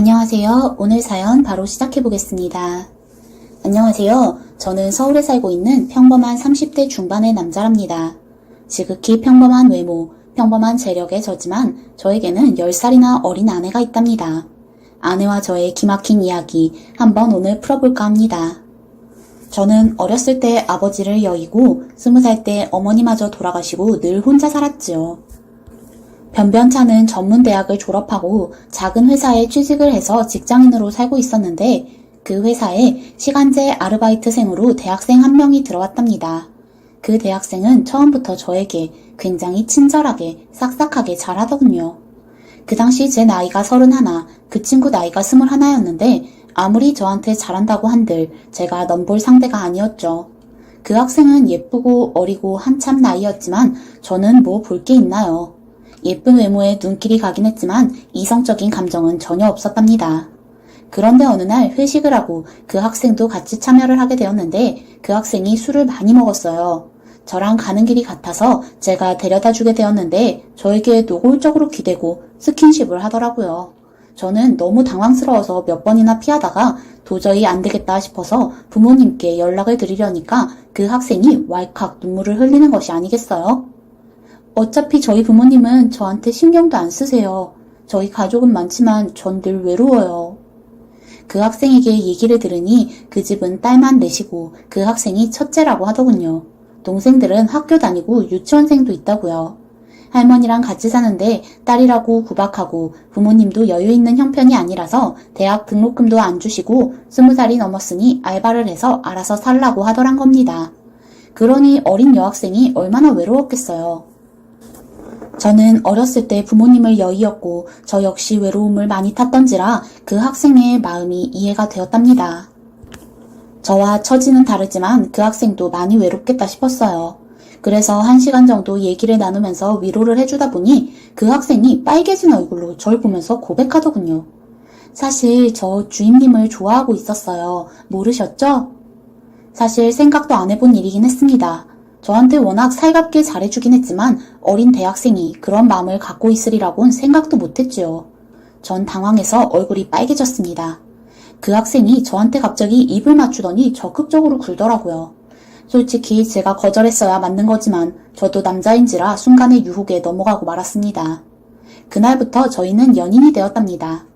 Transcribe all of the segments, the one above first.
안녕하세요. 오늘 사연 바로 시작해 보겠습니다. 안녕하세요. 저는 서울에 살고 있는 평범한 30대 중반의 남자랍니다. 지극히 평범한 외모, 평범한 재력의 저지만 저에게는 10살이나 어린 아내가 있답니다. 아내와 저의 기막힌 이야기 한번 오늘 풀어볼까 합니다. 저는 어렸을 때 아버지를 여의고 20살 때 어머니마저 돌아가시고 늘 혼자 살았지요. 변변찮은 전문대학을 졸업하고 작은 회사에 취직을 해서 직장인으로 살고 있었는데 그 회사에 시간제 아르바이트생으로 대학생 한 명이 들어왔답니다. 그 대학생은 처음부터 저에게 굉장히 친절하게 싹싹하게 잘하더군요. 그 당시 제 나이가 31, 그 친구 나이가 21였는데 아무리 저한테 잘한다고 한들 제가 넘볼 상대가 아니었죠. 그 학생은 예쁘고 어리고 한참 나이였지만 저는 뭐 볼 게 있나요. 예쁜 외모에 눈길이 가긴 했지만 이성적인 감정은 전혀 없었답니다. 그런데 어느 날 회식을 하고 그 학생도 같이 참여를 하게 되었는데 그 학생이 술을 많이 먹었어요. 저랑 가는 길이 같아서 제가 데려다 주게 되었는데 저에게 노골적으로 기대고 스킨십을 하더라고요. 저는 너무 당황스러워서 몇 번이나 피하다가 도저히 안 되겠다 싶어서 부모님께 연락을 드리려니까 그 학생이 왈칵 눈물을 흘리는 것이 아니겠어요? 어차피 저희 부모님은 저한테 신경도 안 쓰세요. 저희 가족은 많지만 전 늘 외로워요. 그 학생에게 얘기를 들으니 그 집은 딸만 넷이고 그 학생이 첫째라고 하더군요. 동생들은 학교 다니고 유치원생도 있다고요. 할머니랑 같이 사는데 딸이라고 구박하고 부모님도 여유 있는 형편이 아니라서 대학 등록금도 안 주시고 20살이 넘었으니 알바를 해서 알아서 살라고 하더란 겁니다. 그러니 어린 여학생이 얼마나 외로웠겠어요. 저는 어렸을 때 부모님을 여의었고 저 역시 외로움을 많이 탔던지라 그 학생의 마음이 이해가 되었답니다. 저와 처지는 다르지만 그 학생도 많이 외롭겠다 싶었어요. 그래서 1시간 정도 얘기를 나누면서 위로를 해주다 보니 그 학생이 빨개진 얼굴로 절 보면서 고백하더군요. 사실 저 주임님을 좋아하고 있었어요. 모르셨죠? 사실 생각도 안 해본 일이긴 했습니다. 저한테 워낙 살갑게 잘해주긴 했지만 어린 대학생이 그런 마음을 갖고 있으리라고는 생각도 못했지요. 전 당황해서 얼굴이 빨개졌습니다. 그 학생이 저한테 갑자기 입을 맞추더니 적극적으로 굴더라고요. 솔직히 제가 거절했어야 맞는 거지만 저도 남자인지라 순간의 유혹에 넘어가고 말았습니다. 그날부터 저희는 연인이 되었답니다.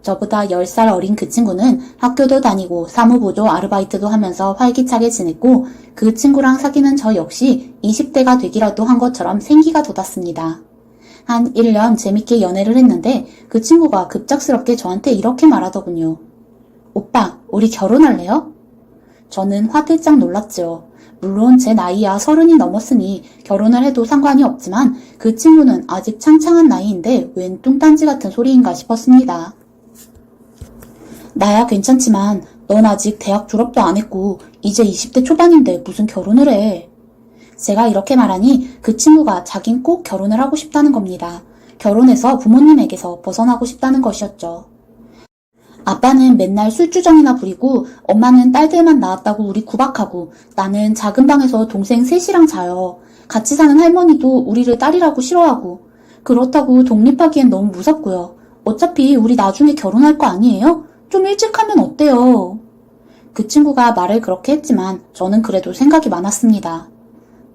저보다 10살 어린 그 친구는 학교도 다니고 사무보조 아르바이트도 하면서 활기차게 지냈고 그 친구랑 사귀는 저 역시 20대가 되기라도 한 것처럼 생기가 돋았습니다. 한 1년 재밌게 연애를 했는데 그 친구가 급작스럽게 저한테 이렇게 말하더군요. 오빠, 우리 결혼할래요? 저는 화들짝 놀랐죠. 물론 제 나이야 30이 넘었으니 결혼을 해도 상관이 없지만 그 친구는 아직 창창한 나이인데 웬 뚱딴지 같은 소리인가 싶었습니다. 나야 괜찮지만 넌 아직 대학 졸업도 안 했고 이제 20대 초반인데 무슨 결혼을 해. 제가 이렇게 말하니 그 친구가 자긴 꼭 결혼을 하고 싶다는 겁니다. 결혼해서 부모님에게서 벗어나고 싶다는 것이었죠. 아빠는 맨날 술주정이나 부리고 엄마는 딸들만 낳았다고 우리 구박하고 나는 작은 방에서 동생 셋이랑 자요. 같이 사는 할머니도 우리를 딸이라고 싫어하고 그렇다고 독립하기엔 너무 무섭고요. 어차피 우리 나중에 결혼할 거 아니에요? 좀 일찍 하면 어때요? 그 친구가 말을 그렇게 했지만 저는 그래도 생각이 많았습니다.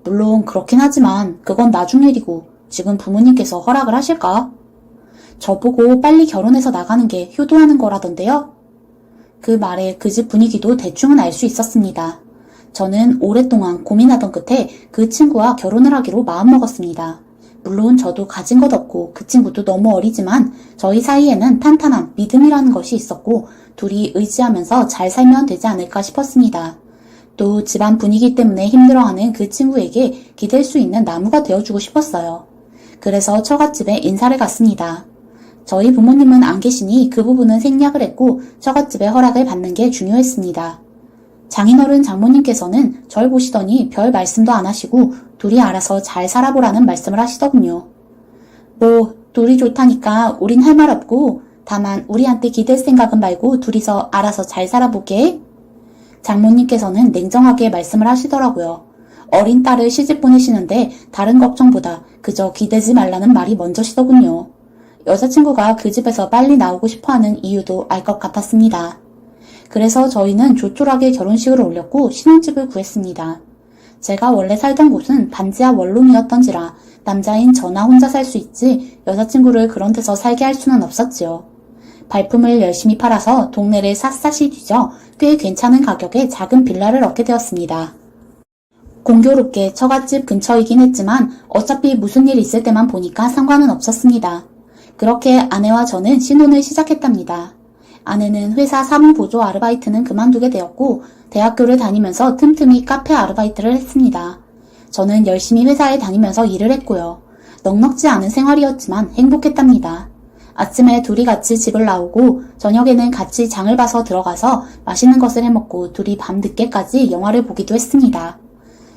물론 그렇긴 하지만 그건 나중 일이고 지금 부모님께서 허락을 하실까? 저보고 빨리 결혼해서 나가는 게 효도하는 거라던데요? 그 말에 그 집 분위기도 대충은 알 수 있었습니다. 저는 오랫동안 고민하던 끝에 그 친구와 결혼을 하기로 마음먹었습니다. 물론 저도 가진 것 없고 그 친구도 너무 어리지만 저희 사이에는 탄탄한 믿음이라는 것이 있었고 둘이 의지하면서 잘 살면 되지 않을까 싶었습니다. 또 집안 분위기 때문에 힘들어하는 그 친구에게 기댈 수 있는 나무가 되어주고 싶었어요. 그래서 처갓집에 인사를 갔습니다. 저희 부모님은 안 계시니 그 부분은 생략을 했고 처갓집의 허락을 받는 게 중요했습니다. 장인어른 장모님께서는 절 보시더니 별 말씀도 안 하시고 둘이 알아서 잘 살아보라는 말씀을 하시더군요. 뭐 둘이 좋다니까 우린 할 말 없고 다만 우리한테 기댈 생각은 말고 둘이서 알아서 잘 살아보게. 장모님께서는 냉정하게 말씀을 하시더라고요. 어린 딸을 시집 보내시는데 다른 걱정보다 그저 기대지 말라는 말이 먼저시더군요. 여자친구가 그 집에서 빨리 나오고 싶어하는 이유도 알 것 같았습니다. 그래서 저희는 조촐하게 결혼식을 올렸고 신혼집을 구했습니다. 제가 원래 살던 곳은 반지하 원룸이었던지라 남자인 저나 혼자 살 수 있지 여자친구를 그런 데서 살게 할 수는 없었지요. 발품을 열심히 팔아서 동네를 샅샅이 뒤져 꽤 괜찮은 가격에 작은 빌라를 얻게 되었습니다. 공교롭게 처갓집 근처이긴 했지만 어차피 무슨 일 있을 때만 보니까 상관은 없었습니다. 그렇게 아내와 저는 신혼을 시작했답니다. 아내는 회사 사무보조 아르바이트는 그만두게 되었고 대학교를 다니면서 틈틈이 카페 아르바이트를 했습니다. 저는 열심히 회사에 다니면서 일을 했고요. 넉넉지 않은 생활이었지만 행복했답니다. 아침에 둘이 같이 집을 나오고 저녁에는 같이 장을 봐서 들어가서 맛있는 것을 해먹고 둘이 밤늦게까지 영화를 보기도 했습니다.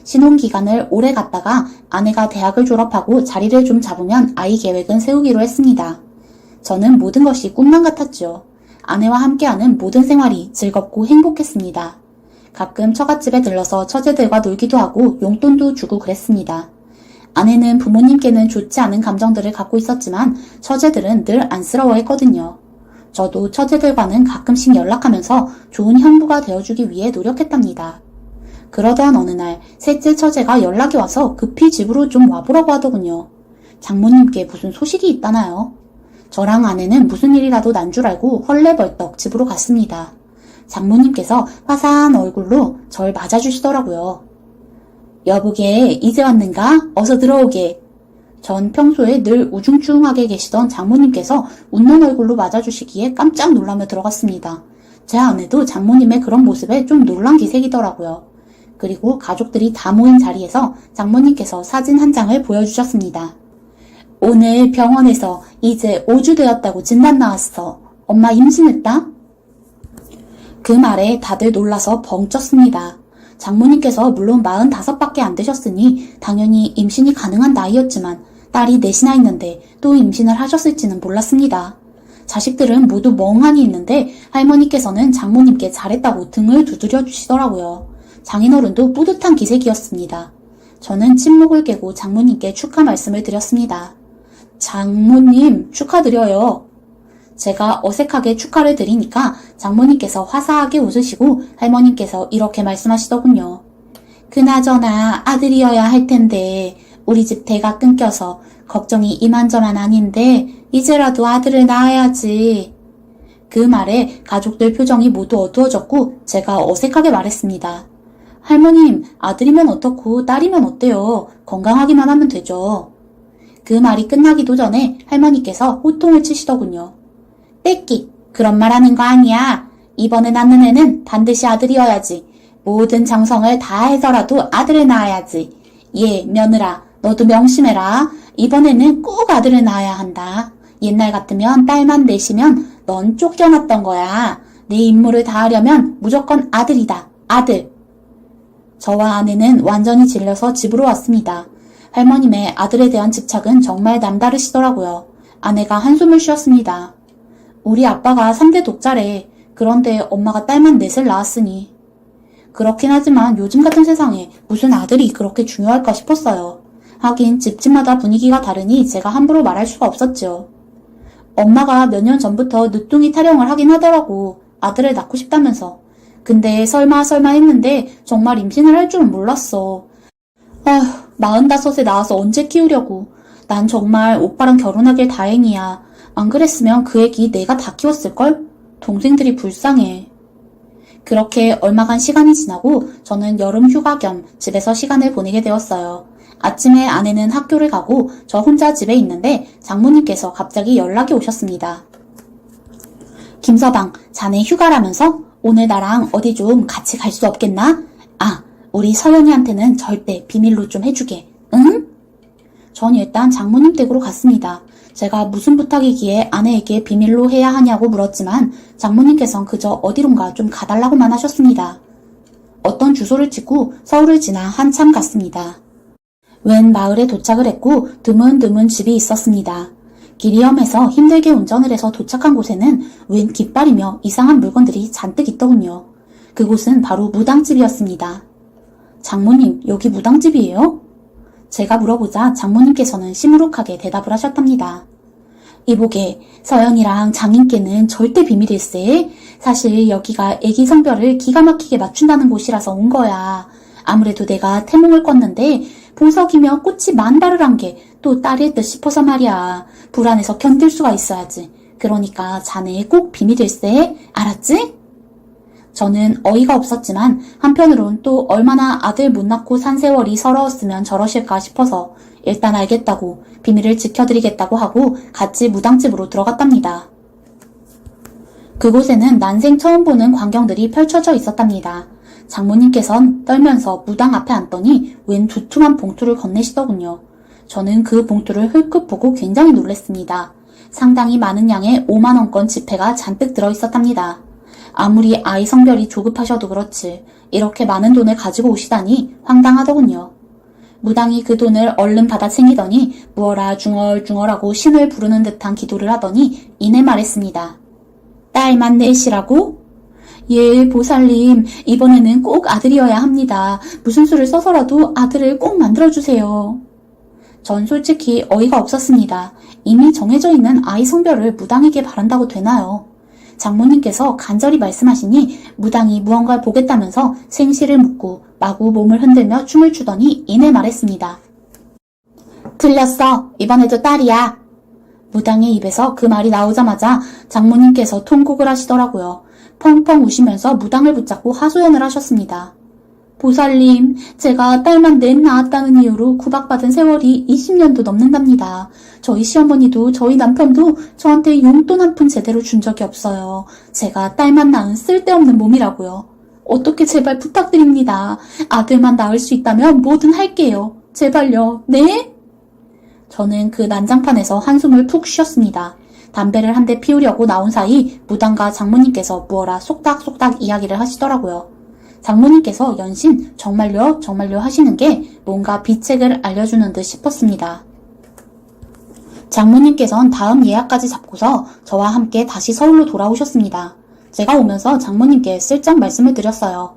신혼기간을 오래 갔다가 아내가 대학을 졸업하고 자리를 좀 잡으면 아이 계획은 세우기로 했습니다. 저는 모든 것이 꿈만 같았죠. 아내와 함께하는 모든 생활이 즐겁고 행복했습니다. 가끔 처갓집에 들러서 처제들과 놀기도 하고 용돈도 주고 그랬습니다. 아내는 부모님께는 좋지 않은 감정들을 갖고 있었지만 처제들은 늘 안쓰러워했거든요. 저도 처제들과는 가끔씩 연락하면서 좋은 형부가 되어주기 위해 노력했답니다. 그러던 어느 날 셋째 처제가 연락이 와서 급히 집으로 좀 와보라고 하더군요. 장모님께 무슨 소식이 있다나요? 저랑 아내는 무슨 일이라도 난 줄 알고 헐레벌떡 집으로 갔습니다. 장모님께서 화사한 얼굴로 절 맞아주시더라고요. 여보게 이제 왔는가? 어서 들어오게. 전 평소에 늘 우중충하게 계시던 장모님께서 웃는 얼굴로 맞아주시기에 깜짝 놀라며 들어갔습니다. 제 아내도 장모님의 그런 모습에 좀 놀란 기색이더라고요. 그리고 가족들이 다 모인 자리에서 장모님께서 사진 한 장을 보여주셨습니다. 오늘 병원에서 이제 5주 되었다고 진단 나왔어. 엄마 임신했다? 그 말에 다들 놀라서 벙 쪘습니다. 장모님께서 물론 45밖에 안 되셨으니 당연히 임신이 가능한 나이였지만 딸이 넷이나 있는데 또 임신을 하셨을지는 몰랐습니다. 자식들은 모두 멍하니 있는데 할머니께서는 장모님께 잘했다고 등을 두드려 주시더라고요. 장인어른도 뿌듯한 기색이었습니다. 저는 침묵을 깨고 장모님께 축하 말씀을 드렸습니다. 장모님 축하드려요. 제가 어색하게 축하를 드리니까 장모님께서 화사하게 웃으시고 할머님께서 이렇게 말씀하시더군요. 그나저나 아들이어야 할 텐데 우리 집 대가 끊겨서 걱정이 이만저만 아닌데 이제라도 아들을 낳아야지. 그 말에 가족들 표정이 모두 어두워졌고 제가 어색하게 말했습니다. 할머님, 아들이면 어떻고 딸이면 어때요? 건강하기만 하면 되죠. 그 말이 끝나기도 전에 할머니께서 호통을 치시더군요. 뺏기, 그런 말 하는 거 아니야. 이번에 낳는 애는 반드시 아들이어야지. 모든 정성을 다해서라도 아들을 낳아야지. 예, 며느라, 너도 명심해라. 이번에는 꼭 아들을 낳아야 한다. 옛날 같으면 딸만 내시면 넌 쫓겨났던 거야. 내 임무를 다하려면 무조건 아들이다. 아들. 저와 아내는 완전히 질려서 집으로 왔습니다. 할머님의 아들에 대한 집착은 정말 남다르시더라고요. 아내가 한숨을 쉬었습니다. 우리 아빠가 3대 독자래. 그런데 엄마가 딸만 넷을 낳았으니. 그렇긴 하지만 요즘 같은 세상에 무슨 아들이 그렇게 중요할까 싶었어요. 하긴 집집마다 분위기가 다르니 제가 함부로 말할 수가 없었죠. 엄마가 몇 년 전부터 늦둥이 타령을 하긴 하더라고. 아들을 낳고 싶다면서. 근데 설마 했는데 정말 임신을 할 줄은 몰랐어. 아휴, 45에 낳아서 언제 키우려고. 난 정말 오빠랑 결혼하길 다행이야. 안 그랬으면 그 애기 내가 다 키웠을걸? 동생들이 불쌍해. 그렇게 얼마간 시간이 지나고 저는 여름 휴가 겸 집에서 시간을 보내게 되었어요. 아침에 아내는 학교를 가고 저 혼자 집에 있는데 장모님께서 갑자기 연락이 오셨습니다. 김서방, 자네 휴가라면서? 오늘 나랑 어디 좀 같이 갈 수 없겠나? 아, 우리 서연이한테는 절대 비밀로 좀 해주게. 응? 전 일단 장모님 댁으로 갔습니다. 제가 무슨 부탁이기에 아내에게 비밀로 해야 하냐고 물었지만 장모님께선 그저 어디론가 좀 가달라고만 하셨습니다. 어떤 주소를 찍고 서울을 지나 한참 갔습니다. 웬 마을에 도착을 했고 드문드문 집이 있었습니다. 길이 험해서 힘들게 운전을 해서 도착한 곳에는 웬 깃발이며 이상한 물건들이 잔뜩 있더군요. 그곳은 바로 무당집이었습니다. 장모님, 여기 무당집이에요? 제가 물어보자 장모님께서는 시무룩하게 대답을 하셨답니다. 이보게, 서연이랑 장인께는 절대 비밀일세. 사실 여기가 애기 성별을 기가 막히게 맞춘다는 곳이라서 온 거야. 아무래도 내가 태몽을 꿨는데 보석이며 꽃이 만발을 한 게 또 딸일 듯 싶어서 말이야. 불안해서 견딜 수가 있어야지. 그러니까 자네 꼭 비밀일세. 알았지? 저는 어이가 없었지만 한편으론 또 얼마나 아들 못 낳고 산 세월이 서러웠으면 저러실까 싶어서 일단 알겠다고 비밀을 지켜드리겠다고 하고 같이 무당집으로 들어갔답니다. 그곳에는 난생 처음 보는 광경들이 펼쳐져 있었답니다. 장모님께선 떨면서 무당 앞에 앉더니 웬 두툼한 봉투를 건네시더군요. 저는 그 봉투를 흘끗 보고 굉장히 놀랐습니다. 상당히 많은 양의 5만원권 지폐가 잔뜩 들어있었답니다. 아무리 아이 성별이 조급하셔도 그렇지 이렇게 많은 돈을 가지고 오시다니 황당하더군요. 무당이 그 돈을 얼른 받아 챙기더니 무어라 중얼중얼하고 신을 부르는 듯한 기도를 하더니 이내 말했습니다. 딸만 넷이라고? 예, 보살님, 이번에는 꼭 아들이어야 합니다. 무슨 수를 써서라도 아들을 꼭 만들어주세요. 전 솔직히 어이가 없었습니다. 이미 정해져 있는 아이 성별을 무당에게 바란다고 되나요? 장모님께서 간절히 말씀하시니 무당이 무언가를 보겠다면서 생시를 묻고 마구 몸을 흔들며 춤을 추더니 이내 말했습니다. 틀렸어. 이번에도 딸이야. 무당의 입에서 그 말이 나오자마자 장모님께서 통곡을 하시더라고요. 펑펑 우시면서 무당을 붙잡고 하소연을 하셨습니다. 보살님, 제가 딸만 넷 낳았다는 이유로 구박받은 세월이 20년도 넘는답니다. 저희 시어머니도 저희 남편도 저한테 용돈 한 푼 제대로 준 적이 없어요. 제가 딸만 낳은 쓸데없는 몸이라고요. 어떻게 제발 부탁드립니다. 아들만 낳을 수 있다면 뭐든 할게요. 제발요. 네? 저는 그 난장판에서 한숨을 푹 쉬었습니다. 담배를 한 대 피우려고 나온 사이 무당과 장모님께서 무어라 속닥속닥 이야기를 하시더라고요. 장모님께서 연신 정말요 정말요 하시는 게 뭔가 비책을 알려주는 듯 싶었습니다. 장모님께선 다음 예약까지 잡고서 저와 함께 다시 서울로 돌아오셨습니다. 제가 오면서 장모님께 슬쩍 말씀을 드렸어요.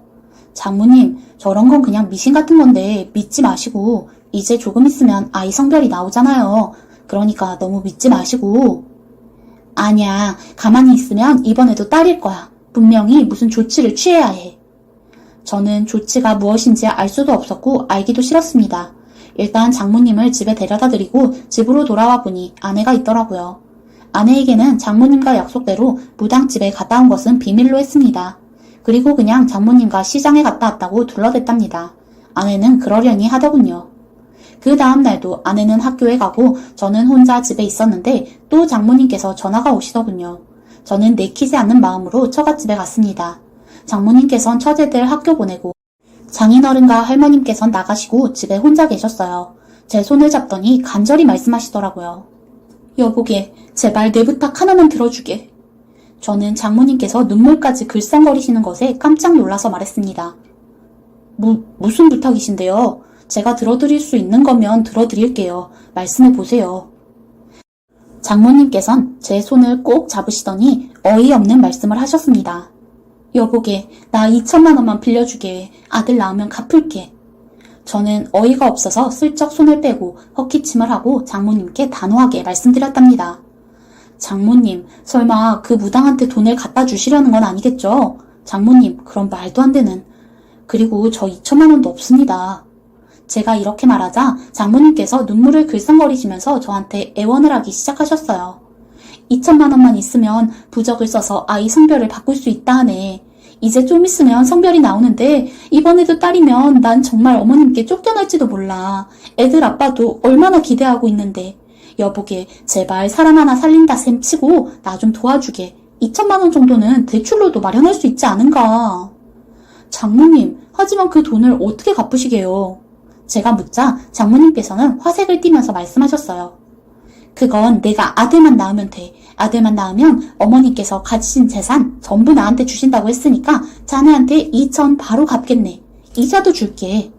장모님, 저런 건 그냥 미신 같은 건데 믿지 마시고 이제 조금 있으면 아이 성별이 나오잖아요. 그러니까 너무 믿지 마시고. 아니야, 가만히 있으면 이번에도 딸일 거야. 분명히 무슨 조치를 취해야 해. 저는 조치가 무엇인지 알 수도 없었고 알기도 싫었습니다. 일단 장모님을 집에 데려다 드리고 집으로 돌아와 보니 아내가 있더라고요. 아내에게는 장모님과 약속대로 무당집에 갔다 온 것은 비밀로 했습니다. 그리고 그냥 장모님과 시장에 갔다 왔다고 둘러댔답니다. 아내는 그러려니 하더군요. 그 다음 날도 아내는 학교에 가고 저는 혼자 집에 있었는데 또 장모님께서 전화가 오시더군요. 저는 내키지 않는 마음으로 처갓집에 갔습니다. 장모님께선 처제들 학교 보내고 장인어른과 할머님께선 나가시고 집에 혼자 계셨어요. 제 손을 잡더니 간절히 말씀하시더라고요. 여보게, 제발 내 부탁 하나만 들어주게. 저는 장모님께서 눈물까지 글썽거리시는 것에 깜짝 놀라서 말했습니다. 무슨 부탁이신데요? 제가 들어드릴 수 있는 거면 들어드릴게요. 말씀해 보세요. 장모님께선 제 손을 꼭 잡으시더니 어이없는 말씀을 하셨습니다. 여보게, 나 2천만 원만 빌려주게. 아들 낳으면 갚을게. 저는 어이가 없어서 슬쩍 손을 빼고 헛기침을 하고 장모님께 단호하게 말씀드렸답니다. 장모님, 설마 그 무당한테 돈을 갖다 주시려는 건 아니겠죠? 장모님, 그런 말도 안 되는. 그리고 저 2천만 원도 없습니다. 제가 이렇게 말하자 장모님께서 눈물을 글썽거리시면서 저한테 애원을 하기 시작하셨어요. 2천만 원만 있으면 부적을 써서 아이 성별을 바꿀 수 있다 하네. 이제 좀 있으면 성별이 나오는데 이번에도 딸이면 난 정말 어머님께 쫓겨날지도 몰라. 애들 아빠도 얼마나 기대하고 있는데. 여보게, 제발 사람 하나 살린다 셈 치고 나 좀 도와주게. 2천만 원 정도는 대출로도 마련할 수 있지 않은가. 장모님, 하지만 그 돈을 어떻게 갚으시게요? 제가 묻자 장모님께서는 화색을 띠면서 말씀하셨어요. 그건 내가 아들만 낳으면 돼. 아들만 낳으면 어머니께서 가지신 재산 전부 나한테 주신다고 했으니까 자네한테 2천 바로 갚겠네. 이자도 줄게.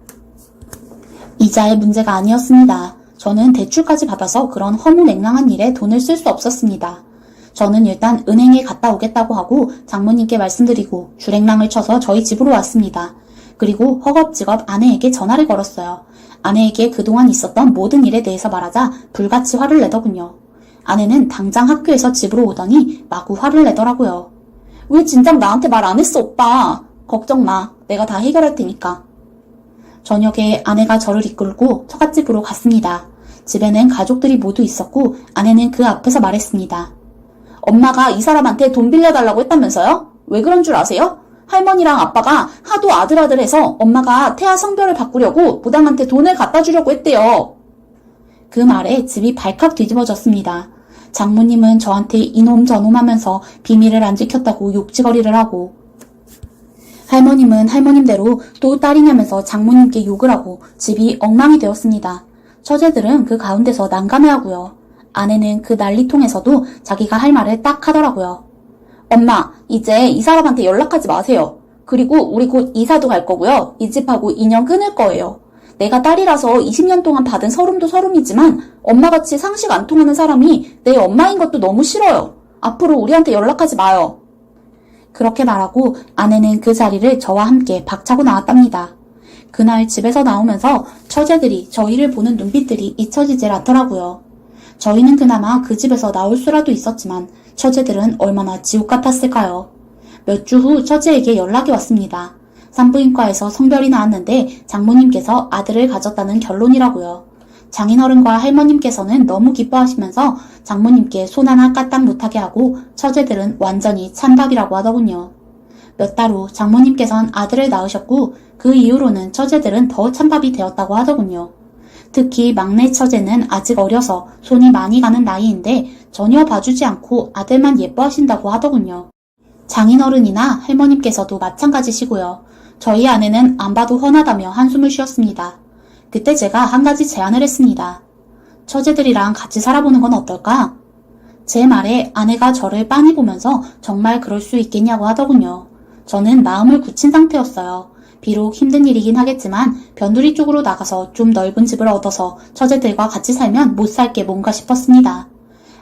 이자의 문제가 아니었습니다. 저는 대출까지 받아서 그런 허무맹랑한 일에 돈을 쓸 수 없었습니다. 저는 일단 은행에 갔다 오겠다고 하고 장모님께 말씀드리고 주랭랑을 쳐서 저희 집으로 왔습니다. 그리고 허겁지겁 아내에게 전화를 걸었어요. 아내에게 그동안 있었던 모든 일에 대해서 말하자 불같이 화를 내더군요. 아내는 당장 학교에서 집으로 오더니 마구 화를 내더라고요. 왜 진작 나한테 말 안 했어, 오빠? 걱정 마. 내가 다 해결할 테니까. 저녁에 아내가 저를 이끌고 처갓집으로 갔습니다. 집에는 가족들이 모두 있었고 아내는 그 앞에서 말했습니다. 엄마가 이 사람한테 돈 빌려달라고 했다면서요? 왜 그런 줄 아세요? 할머니랑 아빠가 하도 아들아들해서 엄마가 태아 성별을 바꾸려고 무당한테 돈을 갖다 주려고 했대요. 그 말에 집이 발칵 뒤집어졌습니다. 장모님은 저한테 이놈 저놈 하면서 비밀을 안 지켰다고 욕지거리를 하고, 할머님은 할머님대로 또 딸이냐면서 장모님께 욕을 하고 집이 엉망이 되었습니다. 처제들은 그 가운데서 난감해하고요. 아내는 그 난리통에서도 자기가 할 말을 딱 하더라고요. 엄마, 이제 이 사람한테 연락하지 마세요. 그리고 우리 곧 이사도 갈 거고요. 이 집하고 인연 끊을 거예요. 내가 딸이라서 20년 동안 받은 서름도 서름이지만 엄마같이 상식 안 통하는 사람이 내 엄마인 것도 너무 싫어요. 앞으로 우리한테 연락하지 마요. 그렇게 말하고 아내는 그 자리를 저와 함께 박차고 나왔답니다. 그날 집에서 나오면서 처제들이 저희를 보는 눈빛들이 잊혀지질 않더라고요. 저희는 그나마 그 집에서 나올 수라도 있었지만 처제들은 얼마나 지옥 같았을까요? 몇 주 후 처제에게 연락이 왔습니다. 산부인과에서 성별이 나왔는데 장모님께서 아들을 가졌다는 결론이라고요. 장인어른과 할머님께서는 너무 기뻐하시면서 장모님께 손 하나 까딱 못하게 하고 처제들은 완전히 찬밥이라고 하더군요. 몇 달 후 장모님께선 아들을 낳으셨고 그 이후로는 처제들은 더 찬밥이 되었다고 하더군요. 특히 막내 처제는 아직 어려서 손이 많이 가는 나이인데 전혀 봐주지 않고 아들만 예뻐하신다고 하더군요. 장인어른이나 할머님께서도 마찬가지시고요. 저희 아내는 안 봐도 훤하다며 한숨을 쉬었습니다. 그때 제가 한 가지 제안을 했습니다. 처제들이랑 같이 살아보는 건 어떨까? 제 말에 아내가 저를 빤히 보면서 정말 그럴 수 있겠냐고 하더군요. 저는 마음을 굳힌 상태였어요. 비록 힘든 일이긴 하겠지만 변두리 쪽으로 나가서 좀 넓은 집을 얻어서 처제들과 같이 살면 못 살 게 뭔가 싶었습니다.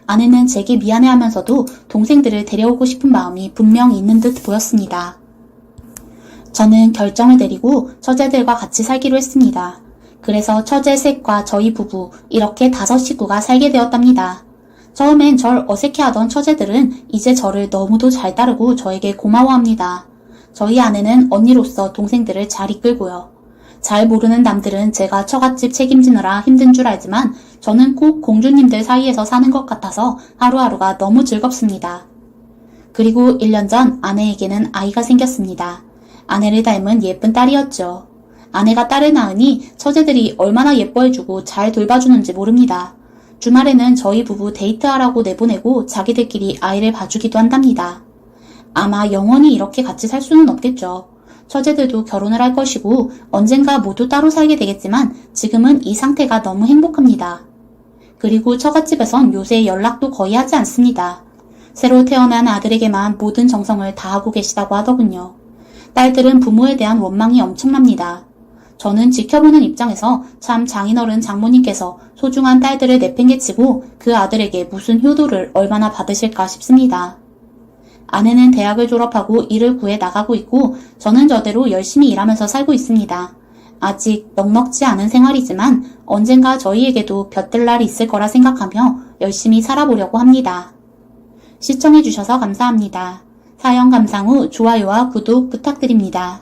아내는 제게 미안해하면서도 동생들을 데려오고 싶은 마음이 분명 있는 듯 보였습니다. 저는 결정을 내리고 처제들과 같이 살기로 했습니다. 그래서 처제 셋과 저희 부부 이렇게 5 식구가 살게 되었답니다. 처음엔 절 어색해하던 처제들은 이제 저를 너무도 잘 따르고 저에게 고마워합니다. 저희 아내는 언니로서 동생들을 잘 이끌고요. 잘 모르는 남들은 제가 처갓집 책임지느라 힘든 줄 알지만 저는 꼭 공주님들 사이에서 사는 것 같아서 하루하루가 너무 즐겁습니다. 그리고 1년 전 아내에게는 아이가 생겼습니다. 아내를 닮은 예쁜 딸이었죠. 아내가 딸을 낳으니 처제들이 얼마나 예뻐해주고 잘 돌봐주는지 모릅니다. 주말에는 저희 부부 데이트하라고 내보내고 자기들끼리 아이를 봐주기도 한답니다. 아마 영원히 이렇게 같이 살 수는 없겠죠. 처제들도 결혼을 할 것이고 언젠가 모두 따로 살게 되겠지만 지금은 이 상태가 너무 행복합니다. 그리고 처갓집에선 요새 연락도 거의 하지 않습니다. 새로 태어난 아들에게만 모든 정성을 다하고 계시다고 하더군요. 딸들은 부모에 대한 원망이 엄청납니다. 저는 지켜보는 입장에서 참 장인어른 장모님께서 소중한 딸들을 내팽개치고 그 아들에게 무슨 효도를 얼마나 받으실까 싶습니다. 아내는 대학을 졸업하고 일을 구해 나가고 있고 저는 저대로 열심히 일하면서 살고 있습니다. 아직 넉넉지 않은 생활이지만 언젠가 저희에게도 볕들 날이 있을 거라 생각하며 열심히 살아보려고 합니다. 시청해주셔서 감사합니다. 사연 감상 후 좋아요와 구독 부탁드립니다.